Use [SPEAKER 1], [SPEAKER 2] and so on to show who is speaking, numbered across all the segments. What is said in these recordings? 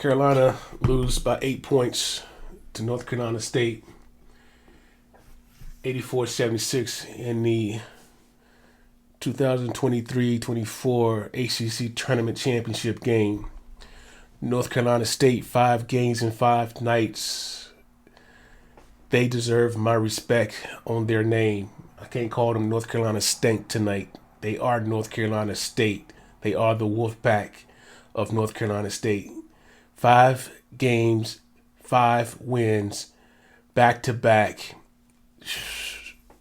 [SPEAKER 1] Carolina lose by 8 points to North Carolina State, 84-76 in the 2023-24 ACC Tournament Championship game. North Carolina State, 5 games in 5 nights. They deserve my respect on their name. I can't call them North Carolina Stank tonight. They are North Carolina State. They are the Wolfpack of North Carolina State. 5 games, 5 wins, back to back.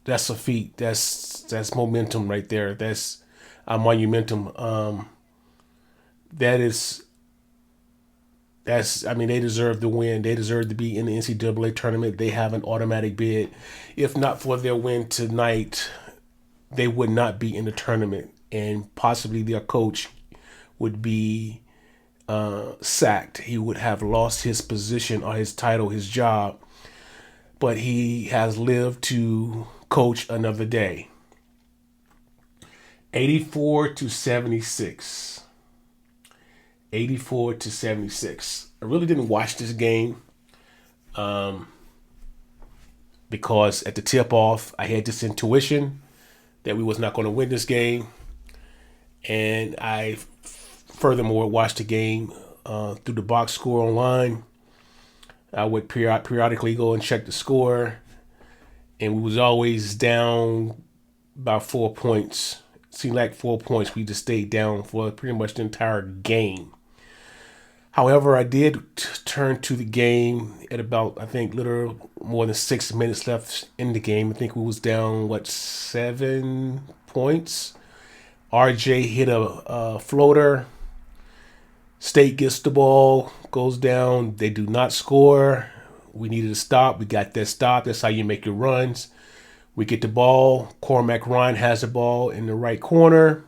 [SPEAKER 1] That's a feat. That's momentum right there. That's a monumentum. They deserve the win. They deserve to be in the NCAA tournament. They have an automatic bid. If not for their win tonight, they would not be in the tournament, and possibly their coach would be sacked. He would have lost his position or his title, his job, but he has lived to coach another day. 84-76. 84-76. I really didn't watch this game because at the tip-off, I had this intuition that we was not going to win this game. And I furthermore watched the game through the box score online. I would periodically go and check the score, and we was always down by 4 points. It seemed like 4 points. We just stayed down for pretty much the entire game. However, I did turn to the game at about, I think, little more than 6 minutes left in the game. I think we was down, 7 points. RJ hit a floater. State gets the ball, goes down. They do not score. We needed a stop. We got that stop. That's how you make your runs. We get the ball. Cormac Ryan has the ball in the right corner.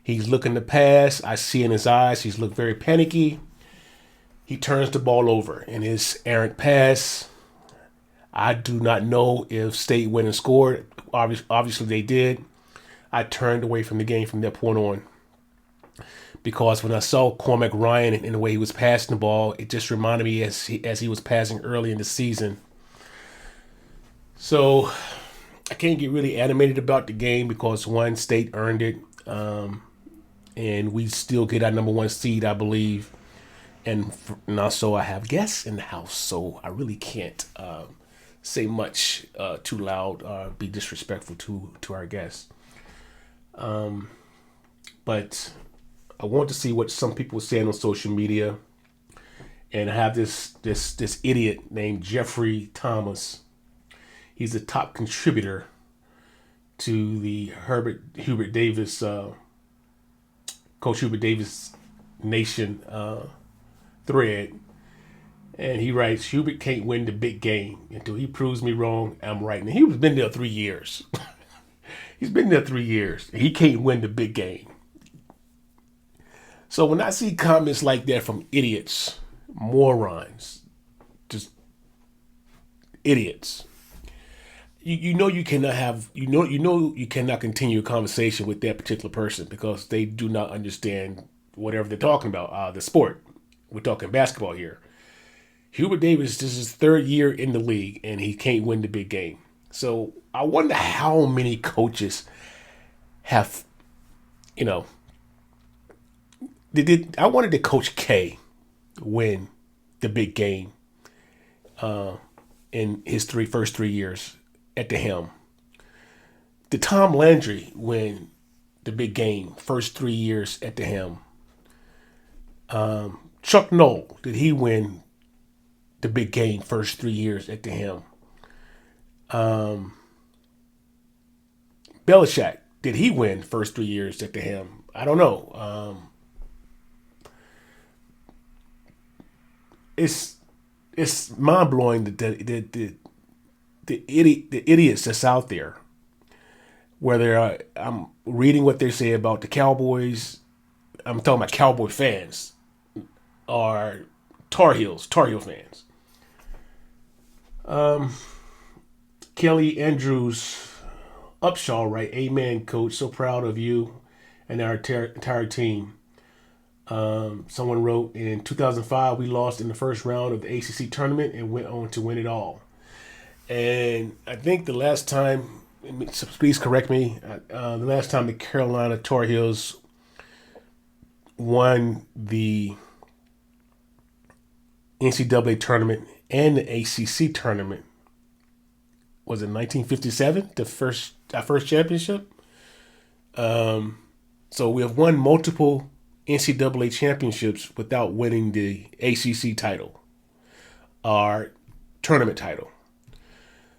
[SPEAKER 1] He's looking to pass. I see in his eyes he's looked very panicky. He turns the ball over in his errant pass. I do not know if State went and scored. Obviously they did. I turned away from the game from that point on, because when I saw Cormac Ryan and the way he was passing the ball, it just reminded me as he was passing early in the season. So I can't get really animated about the game because, one, State earned it, and we still get our number 1 seed, I believe. And also I have guests in the house, so I really can't say much too loud or be disrespectful to our guests. But I want to see what some people are saying on social media, and I have this idiot named Jeffrey Thomas. He's a top contributor to the Hubert Davis, Coach Hubert Davis Nation thread, and he writes, "Hubert can't win the big game until he proves me wrong. I'm right." And he's been there 3 years. He's been there 3 years. He can't win the big game. So when I see comments like that from idiots, morons, just idiots, you know you cannot have you cannot continue a conversation with that particular person because they do not understand whatever they're talking about. The sport. We're talking basketball here. Hubert Davis, this is his 3rd year in the league, and he can't win the big game. So I wonder how many coaches have, I wanted to Coach K win the big game in his first 3 years at the helm. Did Tom Landry win the big game first 3 years at the helm? Chuck Noll, did he win the big game first 3 years at the helm? Belichick, did he win first 3 years at the helm? I don't know. It's mind blowing the idiots that's out there. Whether I'm reading what they say about the Cowboys, I'm talking about Cowboy fans, or Tar Heel fans. Kelly Andrews Upshaw, right? Amen, coach. So proud of you and our entire team. Someone wrote, in 2005, we lost in the first round of the ACC tournament and went on to win it all. And I think the last time, please correct me, the last time the Carolina Tar Heels won the NCAA tournament and the ACC tournament was in 1957, our first championship. So we have won multiple NCAA championships without winning the ACC title, our tournament title.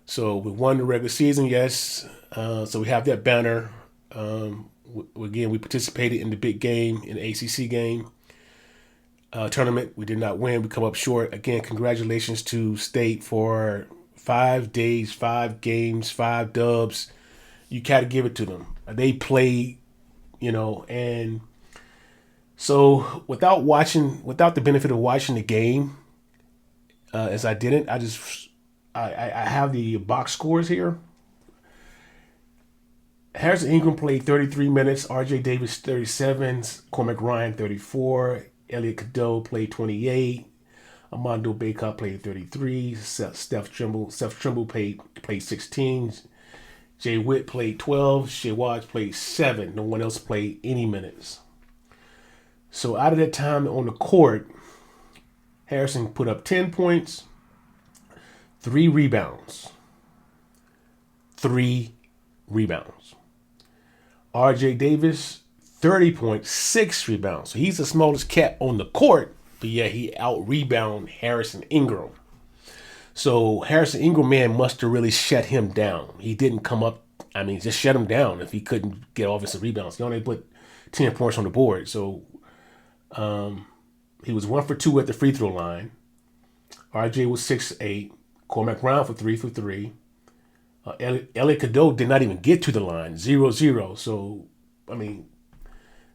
[SPEAKER 1] So we won the regular season, yes. So we have that banner. Again, we participated in the big game, in the ACC game tournament. We did not win. We come up short. Again, congratulations to State for 5 days, 5 games, 5 dubs. You gotta give it to them. They played, and so without the benefit of watching the game, as I didn't, I have the box scores here. Harrison Ingram played 33 minutes. R.J. Davis 37. Cormac Ryan 34. Elliot Cadeau played 28. Armando Bacot played 33. Seth Trimble played 16. Jay Witt played 12. Shea Watts played 7. No one else played any minutes. So out of that time on the court, Harrison put up 10 points, 3 rebounds. 3 rebounds. R.J. Davis, 30 points, 6 rebounds. So he's the smallest cat on the court, but yeah, he out-rebounded Harrison Ingram. So Harrison Ingram, man, must have really shut him down. He didn't come up, just shut him down if he couldn't get offensive rebounds. He only put 10 points on the board. So he was 1 for 2 at the free throw line. RJ was 6-8. Cormac Brown for 3 for 3. Elliot Cadeau did not even get to the line, 0-0. So,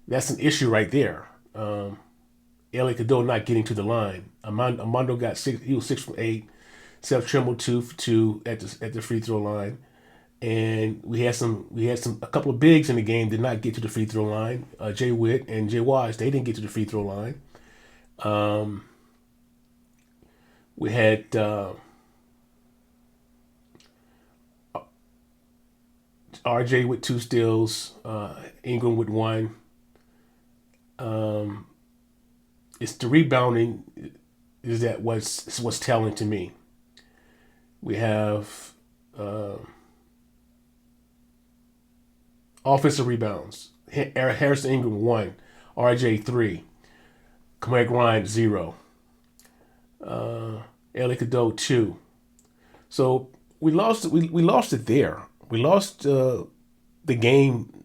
[SPEAKER 1] that's an issue right there. Elliot Cadeau not getting to the line. Armando got 6. He was 6 from 8. Seth Trimble 2 for 2 at the free throw line, and we had a couple of bigs in the game did not get to the free throw line. Jay Witt and Jay Wise, they didn't get to the free throw line. We had RJ with 2 steals, Ingram with 1. It's the rebounding is that what's telling to me. We have offensive rebounds. Harrison Ingram 1, RJ 3, Cormac Ryan 0, Elliot Cadeau 2. So we lost it there. We lost the game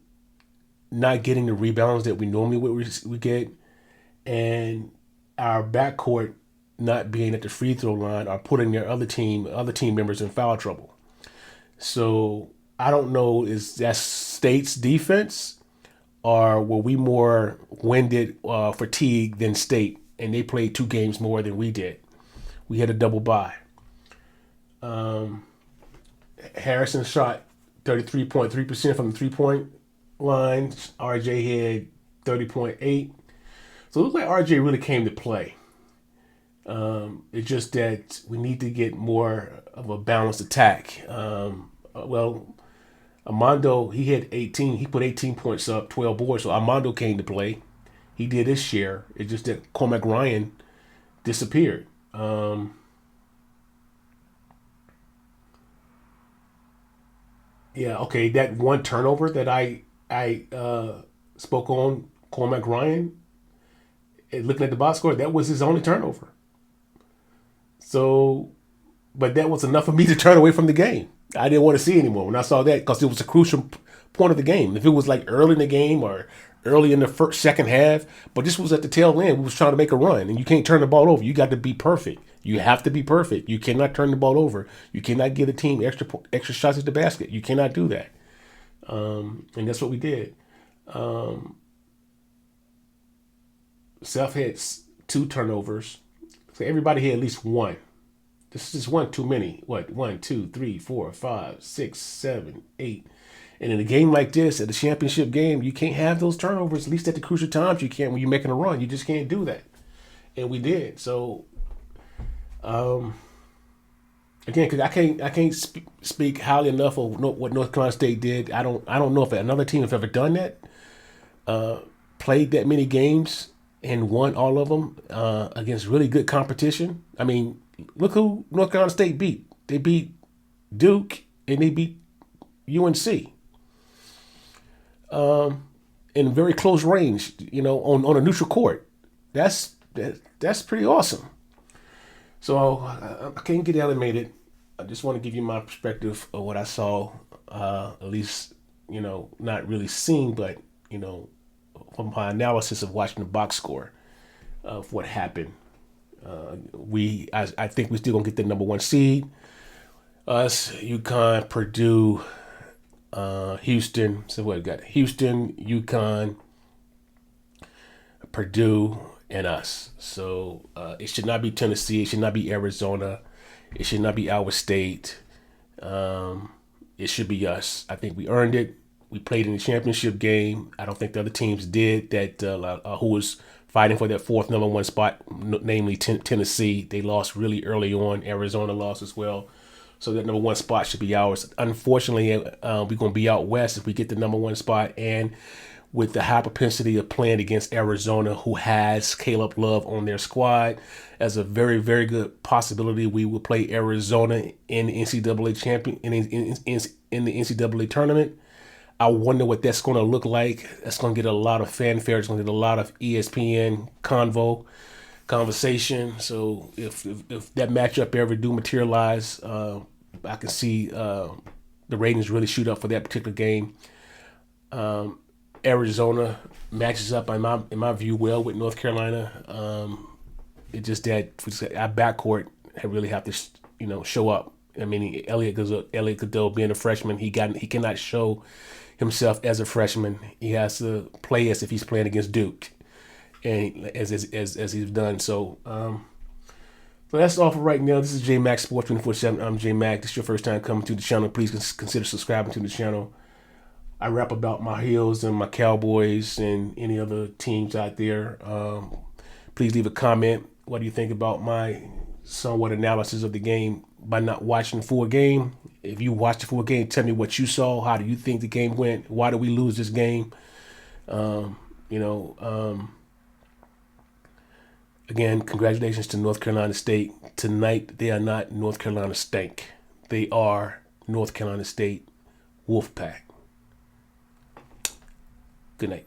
[SPEAKER 1] not getting the rebounds that we normally would get, and our backcourt not being at the free throw line or putting their other team members in foul trouble. So I don't know, is that State's defense, or were we more winded, fatigued than State, and they played 2 games more than we did. We had a double bye. Harrison shot 33.3% from the 3-point line. RJ had 30.8. So it looked like RJ really came to play. It's just that we need to get more of a balanced attack. Armando, he had 18. He put 18 points up, 12 boards. So Armando came to play. He did his share. It's just that Cormac Ryan disappeared. That one turnover that I spoke on, Cormac Ryan, looking at the box score, that was his only turnover. So, but that was enough for me to turn away from the game. I didn't want to see anymore when I saw that, because it was a crucial point of the game. If it was like early in the game or early in the second half, but this was at the tail end. We was trying to make a run, and you can't turn the ball over. You got to be perfect. You have to be perfect. You cannot turn the ball over. You cannot give a team extra shots at the basket. You cannot do that. And that's what we did. Seth had 2 turnovers. So everybody had at least 1. This is 1 too many. What? 1, 2, 3, 4, 5, 6, 7, 8. And in a game like this, at a championship game, you can't have those turnovers. At least at the crucial times, you can't when you're making a run. You just can't do that. And we did. So, again, because I can't speak highly enough of what North Carolina State did. I don't know if another team has ever done that. Played that many games and won all of them against really good competition. I mean, look who North Carolina State beat. They beat Duke and they beat UNC. In very close range, on a neutral court. That's pretty awesome. So I can't get animated. I just want to give you my perspective of what I saw, at least, not really seen, but, from my analysis of watching the box score of what happened. I think we still gonna get the number one seed. Us, UConn, Purdue, Houston. So what we got? Houston, UConn, Purdue, and us. So it should not be Tennessee. It should not be Arizona. It should not be Iowa State. It should be us. I think we earned it. We played in the championship game. I don't think the other teams did that. Who was fighting for that fourth number one spot, namely Tennessee. They lost really early on. Arizona lost as well. So that number one spot should be ours. Unfortunately, we're going to be out west if we get the number one spot. And with the high propensity of playing against Arizona, who has Caleb Love on their squad, as a very, very good possibility we will play Arizona in the NCAA champion in the NCAA tournament. I wonder what that's going to look like. That's going to get a lot of fanfare. It's going to get a lot of ESPN conversation. So if that matchup ever do materialize, I can see the ratings really shoot up for that particular game. Arizona matches up in my view well with North Carolina. It just that our backcourt really have to show up. I mean, Elliot Goodell being a freshman, he cannot show himself as a freshman. He has to play as if he's playing against Duke, and as he's done. So that's all for right now. This is J Mac Sports 24/7. I'm J Mac. This is your first time coming to the channel. Please consider subscribing to the channel. I rap about my Heels and my Cowboys and any other teams out there. Please leave a comment. What do you think about my somewhat analysis of the game by not watching the full game? If you watched the full game, tell me what you saw. How do you think the game went? Why did we lose this game? Again, congratulations to North Carolina State. Tonight, they are not North Carolina Stank. They are North Carolina State Wolfpack. Good night.